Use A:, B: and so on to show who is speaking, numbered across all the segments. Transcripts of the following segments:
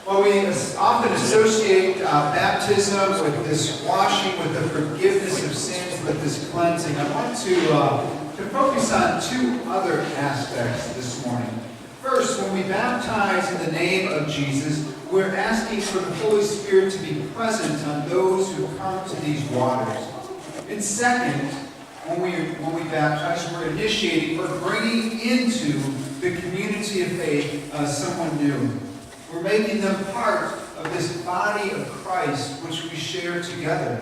A: Well, we often associate baptism with this washing, with the forgiveness of sins, with this cleansing. I want to focus on two other aspects this morning. First, when we baptize in the name of Jesus, we're asking for the Holy Spirit to be present on those who come to these waters. And second, when we baptize, we're initiating, we're bringing into the community of faith someone new. We're making them part of this body of Christ, which we share together.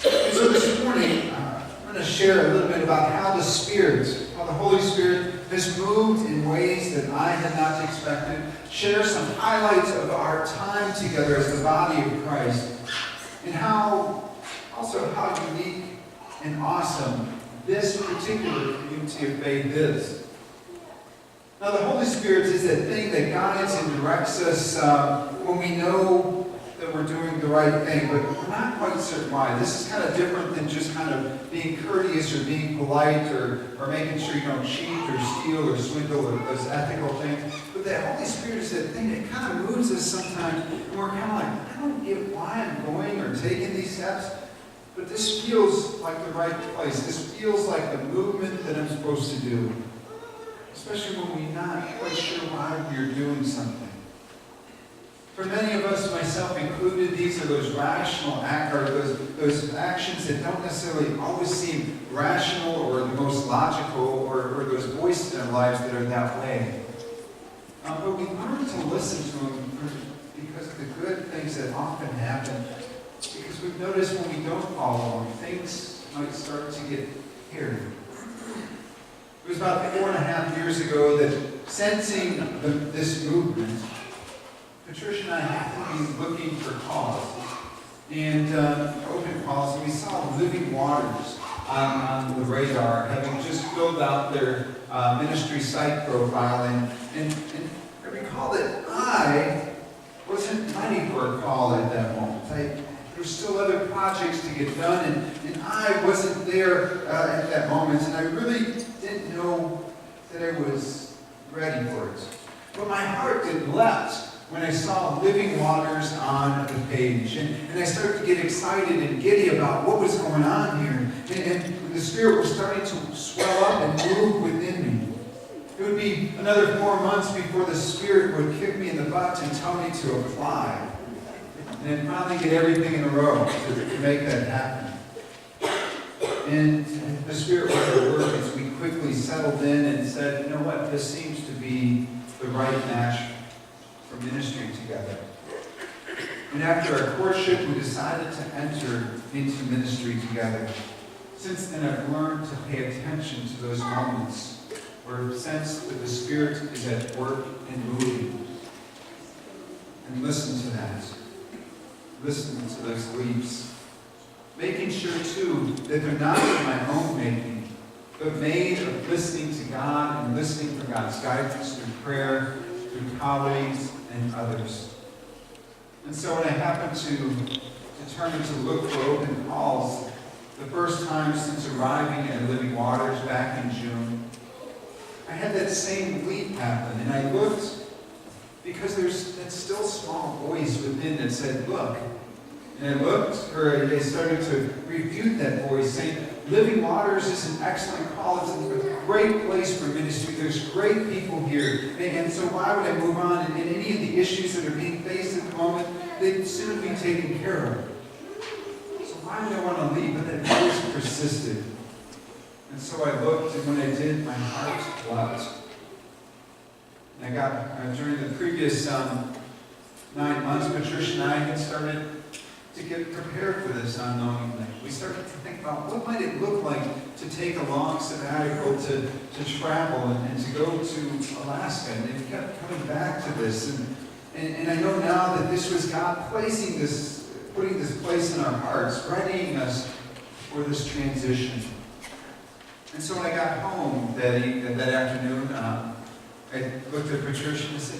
A: And so this morning, I'm going to share a little bit about how the Holy Spirit has moved in ways that I had not expected. Share some highlights of our time together as the body of Christ, and how unique and awesome this particular community of faith is. Now, the Holy Spirit is that thing that guides and directs us when we know that we're doing the right thing, but we're not quite certain why. This is kind of different than just kind of being courteous or being polite or making sure you don't cheat or steal or swindle or those ethical things. But the Holy Spirit is that thing that kind of moves us sometimes, and we're kind of like, I don't get why I'm going or taking these steps, but this feels like the right place. This feels like the movement that I'm supposed to do. Especially when we're not quite sure why we're doing something. For many of us, myself included, these are those rational those actions that don't necessarily always seem rational or the most logical, or those voices in our lives that are that way. But we learn to listen to them because of the good things that often happen. Because we've noticed when we don't follow them, things might start to get hairy. It was about 4.5 years ago that, sensing this movement, Patricia and I happened to be looking for calls, and open calls, and we saw Living Waters on the radar, having just filled out their ministry site profile, and I recall that I wasn't ready for a call at that moment. There were still other projects to get done, and I wasn't there at that moment, and I really didn't know that I was ready for it. But my heart had leapt when I saw Living Waters on the page. And I started to get excited and giddy about what was going on here. And the Spirit was starting to swell up and move within me. It would be another 4 months before the Spirit would kick me in the butt and tell me to apply. And then finally get everything in a row to make that happen. And the Spirit was at work as we quickly settled in and said, you know what, this seems to be the right match for ministry together. And after our courtship, we decided to enter into ministry together. Since then, I've learned to pay attention to those moments where I sense that the Spirit is at work and moving. And listen to that. Listen to those leaps. Making sure, too, that they're not of my own making, but made of listening to God and listening for God's guidance through prayer, through colleagues, and others. And so when I happened to determine to look for open calls, the first time since arriving at Living Waters back in June, I had that same leap happen, and I looked because there's that still small voice within that said, look. And I looked, or I started to refute that voice, saying, Living Waters is an excellent call. It's a great place for ministry. There's great people here. And so why would I move on? And any of the issues that are being faced at the moment, they'd soon be taken care of. So why would I want to leave? But that voice persisted. And so I looked, and when I did, my heart leapt. And I got, during the previous 9 months, Patricia and I had started to get prepared for this unknowingly. We started to think about what might it look like to take a long sabbatical, to travel and to go to Alaska. And we kept coming back to this. And I know now that this was God putting this place in our hearts, readying us for this transition. And so when I got home that afternoon, I looked at Patricia and said,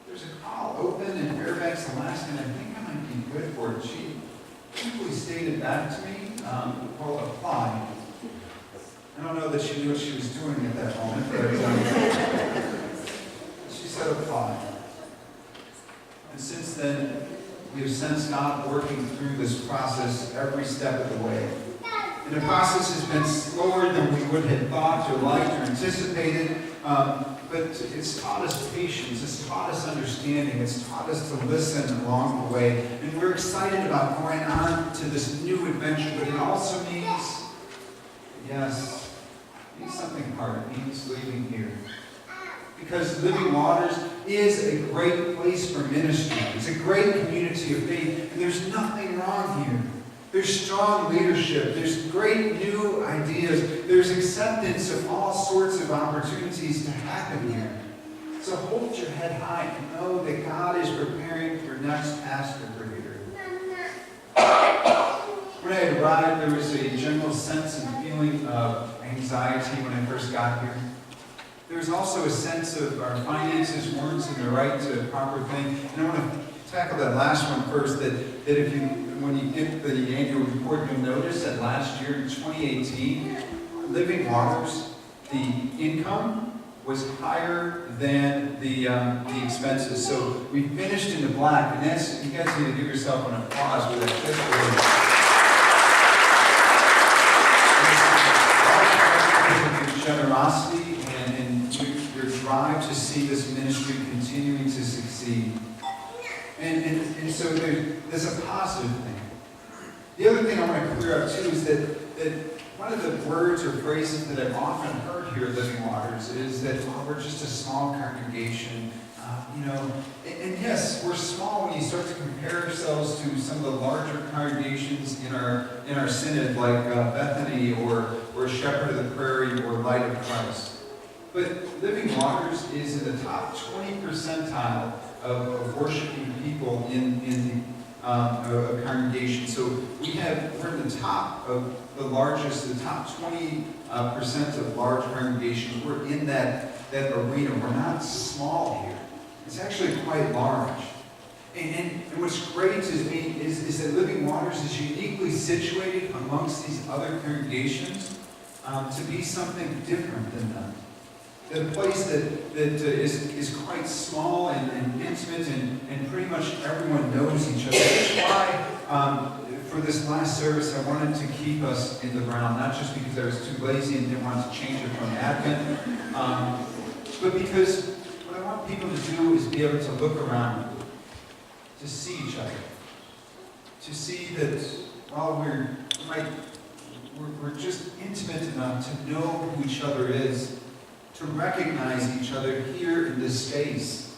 A: there's a call open in Fairbanks, Alaska, and I think I might be good for it. She simply stated back to me, apply. I don't know that she knew what she was doing at that moment, but she said apply. And since then, we have sensed God working through this process every step of the way. And the process has been slower than we would have thought or liked or anticipated, but it's taught us patience, it's taught us understanding, it's taught us to listen along the way. And we're excited about going on to this new adventure, but it also means, yes, it means something hard. It means leaving here. Because Living Waters is a great place for ministry. It's a great community of faith, and there's nothing wrong here. There's strong leadership. There's great new ideas. There's acceptance of all sorts of opportunities to happen here. So hold your head high and know that God is preparing your next pastor for here. When I arrived, there was a general sense and feeling of anxiety when I first got here. There was also a sense of our finances weren't in the right to proper thing. And I want to tackle that last one first, that if you, when you get the annual report, you'll notice that last year, in 2018, Living Waters, the income was higher than the expenses. So we finished in the black, and that's, you guys need to give yourself an applause for that. That's great. Generosity and your drive to see this ministry continuing to succeed. And so there's a positive thing. The other thing I want to clear up too is that one of the words or phrases that I've often heard here at Living Waters is that, oh, we're just a small congregation. And yes, we're small when you start to compare ourselves to some of the larger congregations in our synod, like Bethany or Shepherd of the Prairie or Light of Christ. But Living Waters is in the top 20 percentile of worshiping people in a congregation. So we're in the top of the largest, the top 20% of large congregations. We're in that arena. We're not small here. It's actually quite large. And what's great to me is that Living Waters is uniquely situated amongst these other congregations to be something different than them. The place that is quite small and intimate and pretty much everyone knows each other. That's why for this last service I wanted to keep us in the brown, not just because I was too lazy and didn't want to change it from Advent, but because what I want people to do is be able to look around, to see each other, to see that while we're just intimate enough to know who each other is, to recognize each other here in this space.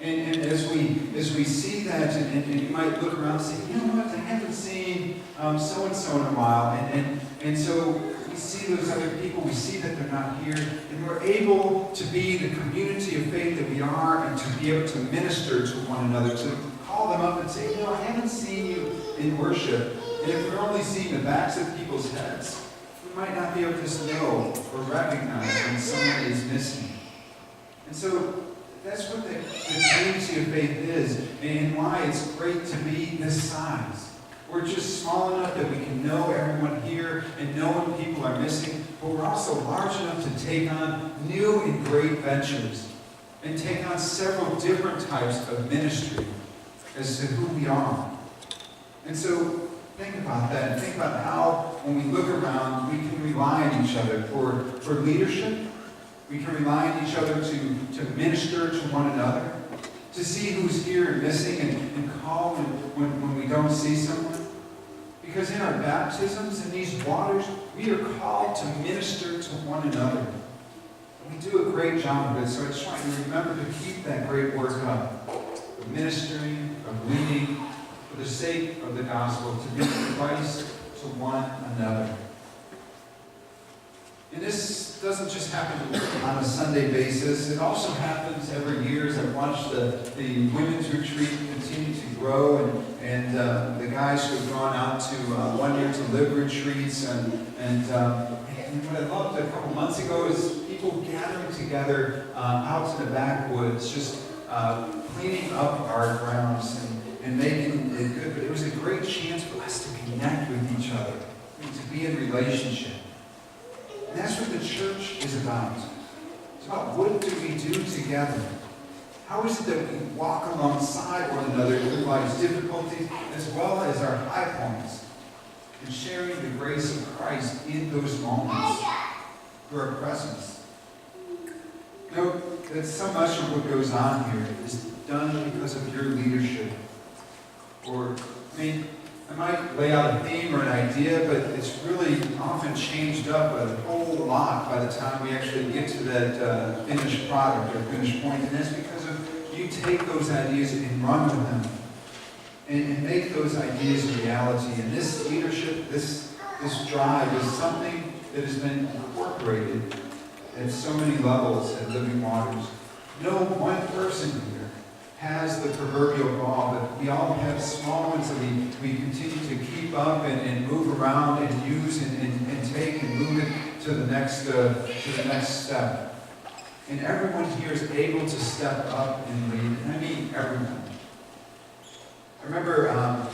A: And as we see that, and you might look around and say, you know what, I haven't seen so-and-so in a while. And so we see those other people, we see that they're not here, and we're able to be the community of faith that we are and to be able to minister to one another, to call them up and say, I haven't seen you in worship. And if we're only seeing the backs of people's heads, we might not be able to know or recognize when someone is missing. And so that's what the community of faith is, and why it's great to be this size. We're just small enough that we can know everyone here and know when people are missing, but we're also large enough to take on new and great ventures and take on several different types of ministry as to who we are. And so think about that, and think about how, when we look around, we can rely on each other for leadership. We can rely on each other to minister to one another, to see who's here and missing, and call when we don't see someone. Because in our baptisms, in these waters, we are called to minister to one another. And we do a great job of it, so I just want you to remember to keep that great work up, of ministering, of leading, for the sake of the gospel, to be Christ to one another. And this doesn't just happen on a Sunday basis. It also happens every year as I've watched the women's retreat continue to grow, and the guys who have gone out to 1 year to live retreats. And what I loved a couple months ago is people gathering together out in the backwoods, just cleaning up our grounds and making it good. But it was a great chance for us to connect with each other, to be in relationship. And that's what the church is about. It's about what do we do together? How is it that we walk alongside one another through life's difficulties as well as our high points, and sharing the grace of Christ in those moments through our presence? Note that so much of what goes on here is done because of your leadership. Or, I might lay out a theme or an idea, but it's really often changed up a whole lot by the time we actually get to that finished product or finished point. And that's because of you take those ideas and run with them and make those ideas a reality. And this leadership, this drive is something that has been incorporated at so many levels at Living Waters. No one person here has the proverbial ball, but we all have small ones that we continue to keep up and move around and use and take and move it to the next step. And everyone here is able to step up and lead, and I mean everyone. I remember, I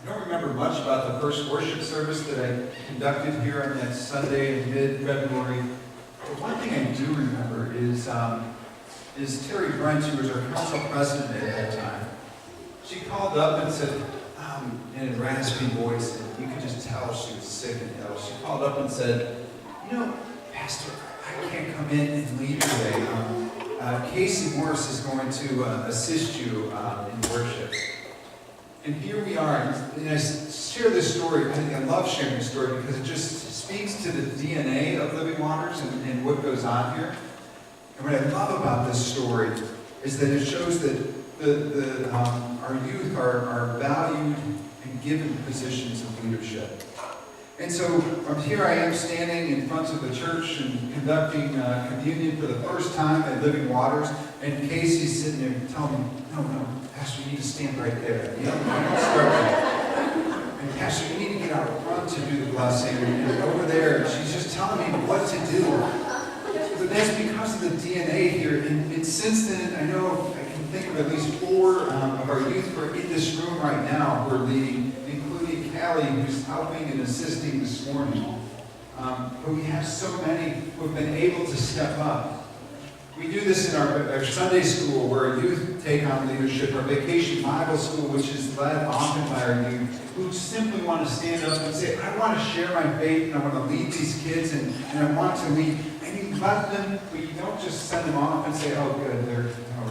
A: don't remember much about the first worship service that I conducted here on that Sunday in mid-February. But one thing I do remember is Terry Brent, who was our council president at that time. She called up and said, in a raspy voice, and you could just tell she was sick and ill. She called up and said, Pastor, I can't come in and lead today. Casey Morris is going to assist you in worship. And here we are, and I share this story. I love sharing this story because it just speaks to the DNA of Living Waters and what goes on here. And what I love about this story is that it shows that our youth are valued and given positions of leadership. And so from here I am standing in front of the church and conducting communion for the first time at Living Waters, and Casey's sitting there telling me, no, Pastor, you need to stand right there. You don't start there. And Pastor, you need to get out front to do the blessing. And over there, she's just telling me what to do. But that's because of the DNA here. And since then, I know I can think of at least 4 of our youth who are in this room right now who are leading, including Callie, who's helping and assisting this morning. But we have so many who have been able to step up. We do this in our Sunday school, where our youth take on leadership, our vacation Bible school, which is led often by our youth, who simply want to stand up and say, I want to share my faith, and I want to lead these kids, and I want to lead. And you let them, but you don't just send them off and say, oh, good,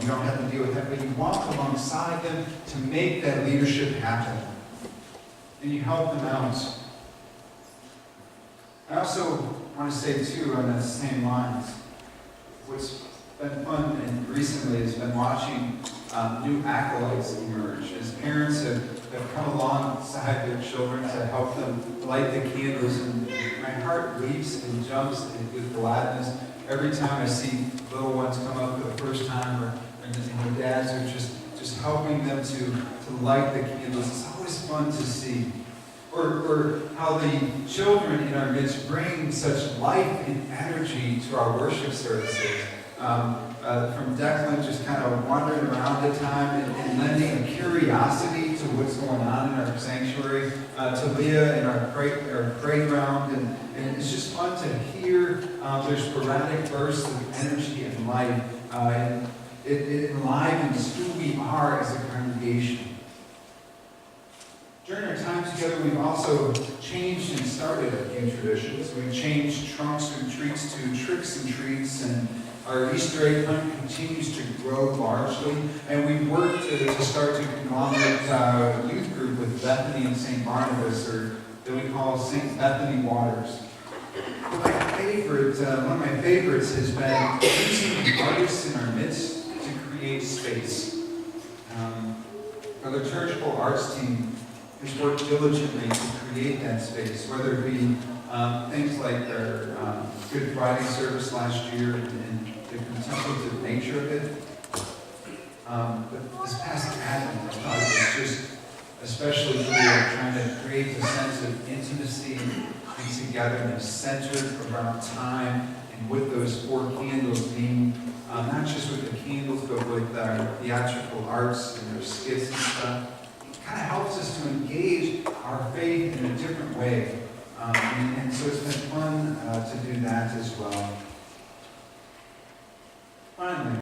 A: you don't have to deal with that, but you walk alongside them to make that leadership happen. And you help them out. I also want to say, too, on that same lines, what's been fun and recently has been watching new acolytes emerge as parents have come alongside their children to help them light the candles, and my heart leaps and jumps with gladness every time I see little ones come up for the first time, and their dads are just helping them to light the candles. It's always fun to see. Or how the children in our midst bring such life and energy to our worship services. From Declan just kind of wandering around at time and lending a curiosity to what's going on in our sanctuary, to Leah in our playground, and it's just fun to hear their sporadic bursts of energy and life, and it enlivens who we are as a congregation. During our time together, we've also changed and started a few traditions. We've changed trunks and treats to tricks and treats, and our Easter egg hunt continues to grow largely. And we've worked to start to conglomerate youth group with Bethany and St. Barnabas, or that we call St. Bethany Waters. But one of my favorites has been using the artists in our midst to create space. Our liturgical arts team has worked diligently to create that space, whether it be things like our Good Friday service last year and the contemplative nature of it. But this past Advent, I thought it was just especially really trying to create a sense of intimacy and togetherness centered around time, and with those 4 candles being not just with the candles, but with our theatrical arts and their skits and stuff. Kind of helps us to engage our faith in a different way. And so it's been fun to do that as well. Finally,